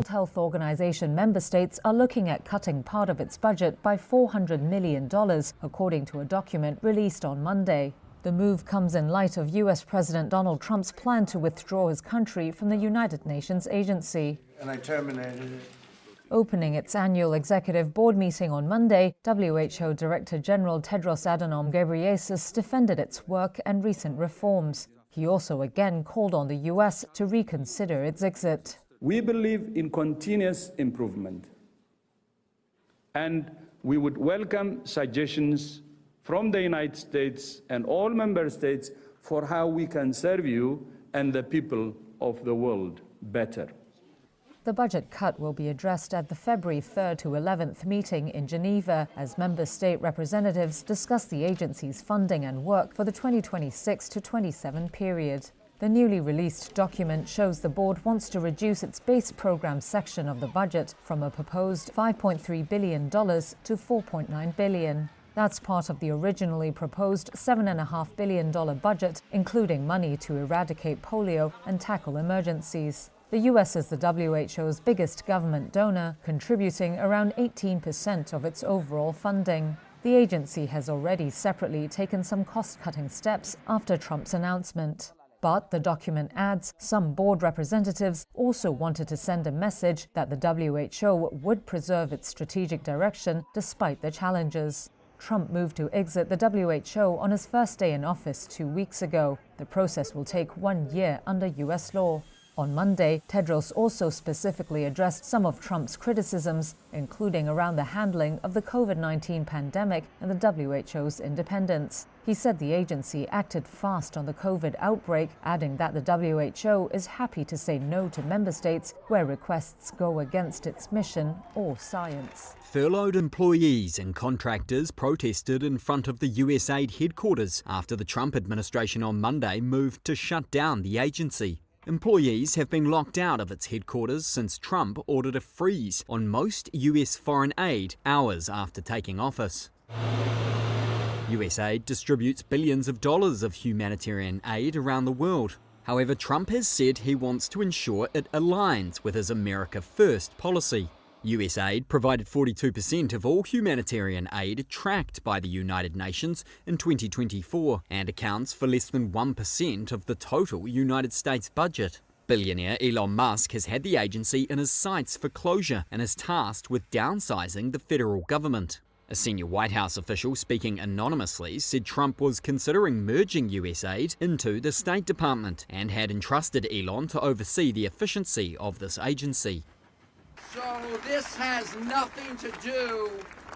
World Health Organization member states are looking at cutting part of its budget by $400 million, according to a document released on Monday. The move comes in light of U.S. President Donald Trump's plan to withdraw his country from the United Nations agency. And I terminated it. Opening its annual executive board meeting on Monday, WHO Director General Tedros Adhanom Ghebreyesus defended its work and recent reforms. He also again called on the U.S. to reconsider its exit. We believe in continuous improvement, and we would welcome suggestions from the United States and all member states for how we can serve you and the people of the world better. The budget cut will be addressed at the February 3rd to 11th meeting in Geneva as member state representatives discuss the agency's funding and work for the 2026 to 27 period. The newly released document shows the board wants to reduce its base program section of the budget from a proposed $5.3 billion to $4.9 billion. That's part of the originally proposed $7.5 billion budget, including money to eradicate polio and tackle emergencies. The U.S. is the WHO's biggest government donor, contributing around 18% of its overall funding. The agency has already separately taken some cost-cutting steps after Trump's announcement. But the document adds some board representatives also wanted to send a message that the WHO would preserve its strategic direction despite the challenges. Trump moved to exit the WHO on his first day in office 2 weeks ago. The process will take 1 year under U.S. law. On Monday, Tedros also specifically addressed some of Trump's criticisms, including around the handling of the COVID-19 pandemic and the WHO's independence. He said the agency acted fast on the COVID outbreak, adding that the WHO is happy to say no to member states where requests go against its mission or science. Furloughed employees and contractors protested in front of the USAID headquarters after the Trump administration on Monday moved to shut down the agency. Employees have been locked out of its headquarters since Trump ordered a freeze on most US foreign aid hours after taking office. USAID distributes billions of dollars of humanitarian aid around the world. However, Trump has said he wants to ensure it aligns with his America First policy. USAID provided 42% of all humanitarian aid tracked by the United Nations in 2024 and accounts for less than 1% of the total United States budget. Billionaire Elon Musk has had the agency in his sights for closure and is tasked with downsizing the federal government. A senior White House official speaking anonymously said Trump was considering merging USAID into the State Department and had entrusted Elon to oversee the efficiency of this agency. So this has nothing to do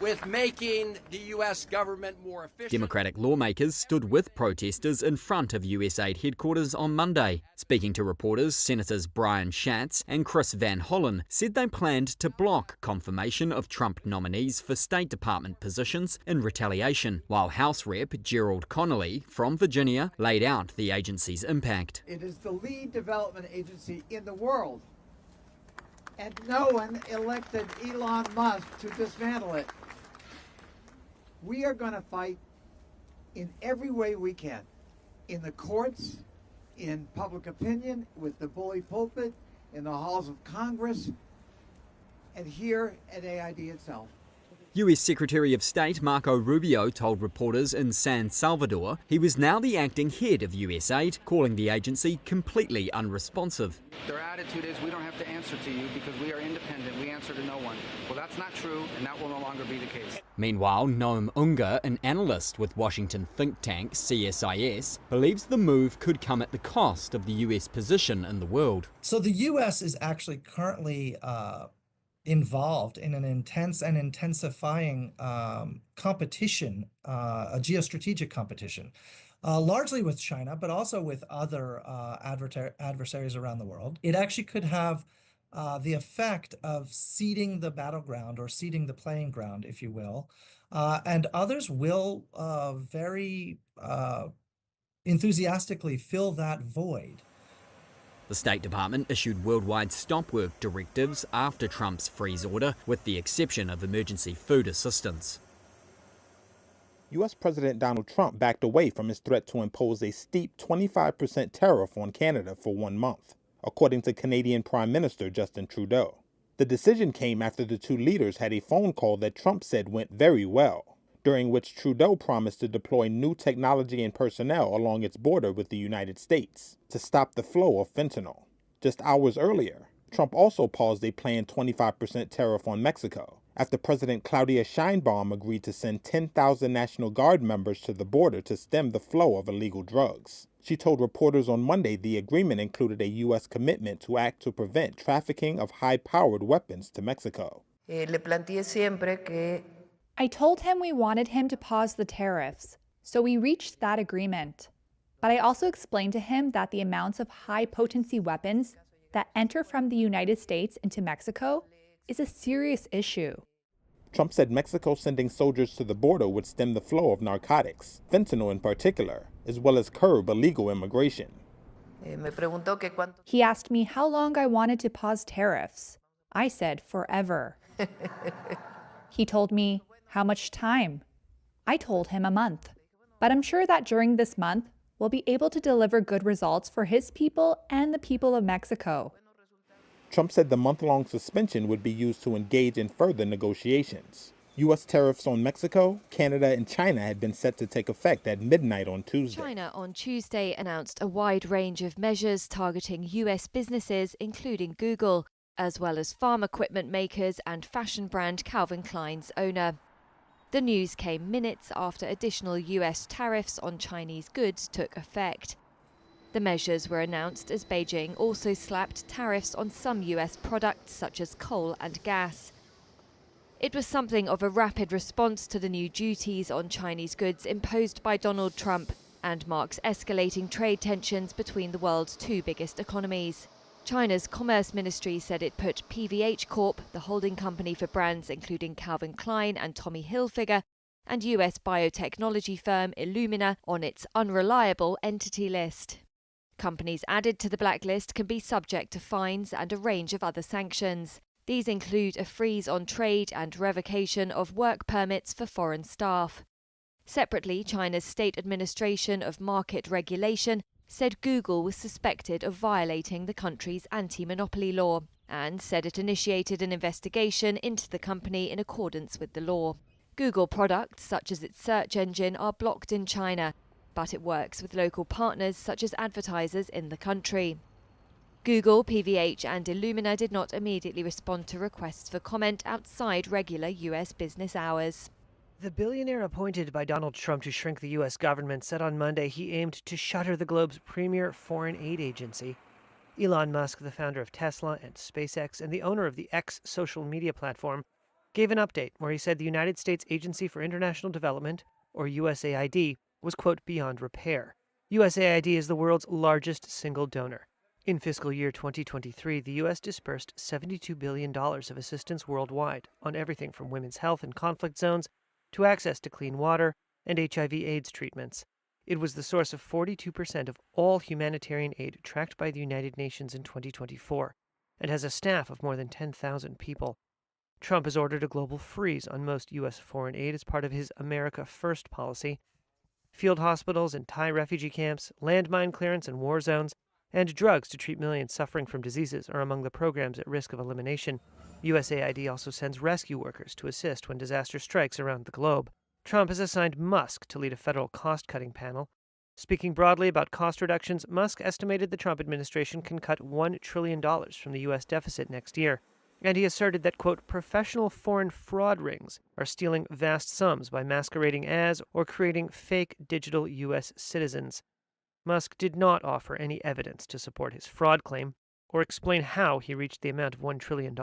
with making the U.S. government more efficient. Democratic lawmakers stood with protesters in front of USAID headquarters on Monday. Speaking to reporters, Senators Brian Schatz and Chris Van Hollen said they planned to block confirmation of Trump nominees for State Department positions in retaliation, while House Rep Gerald Connolly from Virginia laid out the agency's impact. It is the lead development agency in the world, and no one elected Elon Musk to dismantle it. We are going to fight in every way we can, in the courts, in public opinion, with the bully pulpit, in the halls of Congress, and here at AID itself. US Secretary of State Marco Rubio told reporters in San Salvador he was now the acting head of USAID, calling the agency completely unresponsive. Their attitude is we don't have to answer to you because we are independent, we answer to no one. Well, that's not true, and that will no longer be the case. Meanwhile, Noam Unga, an analyst with Washington think tank CSIS, believes the move could come at the cost of the US position in the world. So the US is actually currently involved in an intense and intensifying competition, a geostrategic competition, largely with China, but also with other adversaries around the world. It actually could have the effect of ceding the battleground or ceding the playing ground, if you will, and others will very enthusiastically fill that void. The State Department issued worldwide stop work directives after Trump's freeze order, with the exception of emergency food assistance. U.S. President Donald Trump backed away from his threat to impose a steep 25% tariff on Canada for 1 month, according to Canadian Prime Minister Justin Trudeau. The decision came after the two leaders had a phone call that Trump said went very well, during which Trudeau promised to deploy new technology and personnel along its border with the United States to stop the flow of fentanyl. Just hours earlier, Trump also paused a planned 25% tariff on Mexico after President Claudia Sheinbaum agreed to send 10,000 National Guard members to the border to stem the flow of illegal drugs. She told reporters on Monday the agreement included a U.S. commitment to act to prevent trafficking of high-powered weapons to Mexico. I told him we wanted him to pause the tariffs, so we reached that agreement. But I also explained to him that the amounts of high-potency weapons that enter from the United States into Mexico is a serious issue. Trump said Mexico sending soldiers to the border would stem the flow of narcotics, fentanyl in particular, as well as curb illegal immigration. He asked me how long I wanted to pause tariffs. I said forever. He told me, how much time? I told him a month. But I'm sure that during this month, we'll be able to deliver good results for his people and the people of Mexico. Trump said the month-long suspension would be used to engage in further negotiations. U.S. tariffs on Mexico, Canada, and China had been set to take effect at midnight on Tuesday. China on Tuesday announced a wide range of measures targeting U.S. businesses, including Google, as well as farm equipment makers and fashion brand Calvin Klein's owner. The news came minutes after additional U.S. tariffs on Chinese goods took effect. The measures were announced as Beijing also slapped tariffs on some U.S. products such as coal and gas. It was something of a rapid response to the new duties on Chinese goods imposed by Donald Trump and marks escalating trade tensions between the world's two biggest economies. China's Commerce Ministry said it put PVH Corp, the holding company for brands including Calvin Klein and Tommy Hilfiger, and U.S. biotechnology firm Illumina on its unreliable entity list. Companies added to the blacklist can be subject to fines and a range of other sanctions. These include a freeze on trade and revocation of work permits for foreign staff. Separately, China's State Administration of Market Regulation said Google was suspected of violating the country's anti-monopoly law and said it initiated an investigation into the company in accordance with the law. Google products, such as its search engine, are blocked in China, but it works with local partners such as advertisers in the country. Google, PVH and Illumina did not immediately respond to requests for comment outside regular U.S. business hours. The billionaire appointed by Donald Trump to shrink the U.S. government said on Monday he aimed to shutter the globe's premier foreign aid agency. Elon Musk, the founder of Tesla and SpaceX and the owner of the X social media platform, gave an update where he said the United States Agency for International Development, or USAID, was, quote, beyond repair. USAID is the world's largest single donor. In fiscal year 2023, the U.S. dispersed $72 billion of assistance worldwide on everything from women's health in conflict zones to access to clean water and HIV/AIDS treatments. It was the source of 42% of all humanitarian aid tracked by the United Nations in 2024 and has a staff of more than 10,000 people. Trump has ordered a global freeze on most U.S. foreign aid as part of his America First policy. Field hospitals and Thai refugee camps, landmine clearance in war zones, and drugs to treat millions suffering from diseases are among the programs at risk of elimination. USAID also sends rescue workers to assist when disaster strikes around the globe. Trump has assigned Musk to lead a federal cost-cutting panel. Speaking broadly about cost reductions, Musk estimated the Trump administration can cut $1 trillion from the U.S. deficit next year. And he asserted that, quote, professional foreign fraud rings are stealing vast sums by masquerading as or creating fake digital U.S. citizens. Musk did not offer any evidence to support his fraud claim or explain how he reached the amount of $1 trillion.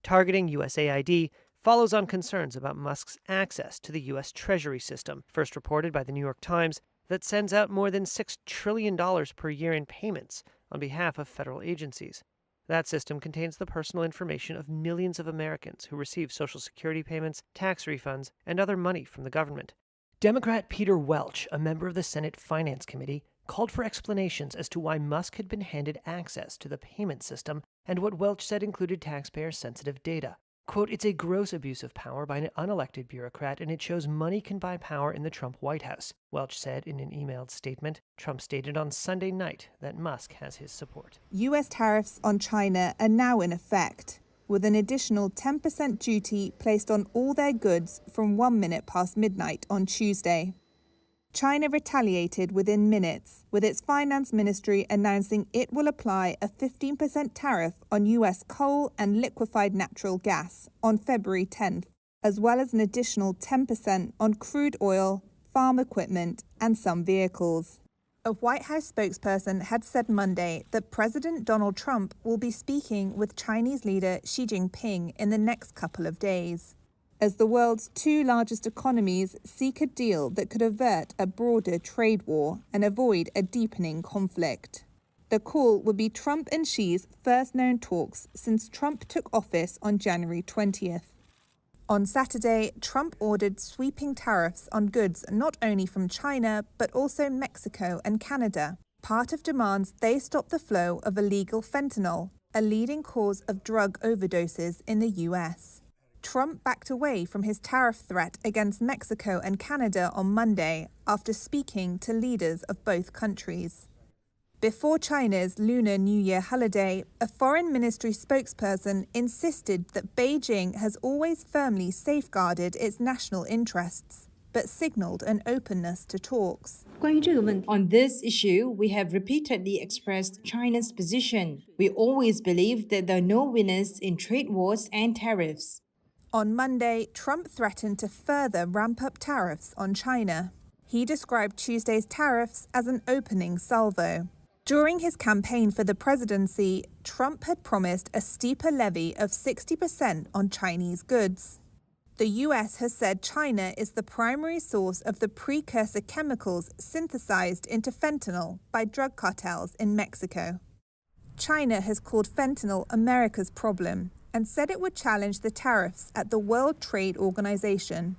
Targeting USAID follows on concerns about Musk's access to the U.S. Treasury system, first reported by the New York Times, that sends out more than $6 trillion per year in payments on behalf of federal agencies. That system contains the personal information of millions of Americans who receive Social Security payments, tax refunds, and other money from the government. Democrat Peter Welch, a member of the Senate Finance Committee, called for explanations as to why Musk had been handed access to the payment system and what Welch said included taxpayer-sensitive data. Quote, it's a gross abuse of power by an unelected bureaucrat, and it shows money can buy power in the Trump White House, Welch said in an emailed statement. Trump stated on Sunday night that Musk has his support. U.S. tariffs on China are now in effect. with an additional 10% duty placed on all their goods from 1 minute past midnight on Tuesday. China retaliated within minutes, with its finance ministry announcing it will apply a 15% tariff on US coal and liquefied natural gas on February 10th, as well as an additional 10% on crude oil, farm equipment, and some vehicles. A White House spokesperson had said Monday that President Donald Trump will be speaking with Chinese leader Xi Jinping in the next couple of days, as the world's two largest economies seek a deal that could avert a broader trade war and avoid a deepening conflict. The call would be Trump and Xi's first known talks since Trump took office on January 20th. On Saturday, Trump ordered sweeping tariffs on goods not only from China, but also Mexico and Canada. Part of demands they stop the flow of illegal fentanyl, a leading cause of drug overdoses in the US. Trump backed away from his tariff threat against Mexico and Canada on Monday after speaking to leaders of both countries. Before China's Lunar New Year holiday, a foreign ministry spokesperson insisted that Beijing has always firmly safeguarded its national interests, but signaled an openness to talks. On this issue, we have repeatedly expressed China's position. We always believe that there are no winners in trade wars and tariffs. On Monday, Trump threatened to further ramp up tariffs on China. He described Tuesday's tariffs as an opening salvo. During his campaign for the presidency, Trump had promised a steeper levy of 60% on Chinese goods. The US has said China is the primary source of the precursor chemicals synthesized into fentanyl by drug cartels in Mexico. China has called fentanyl America's problem and said it would challenge the tariffs at the World Trade Organization.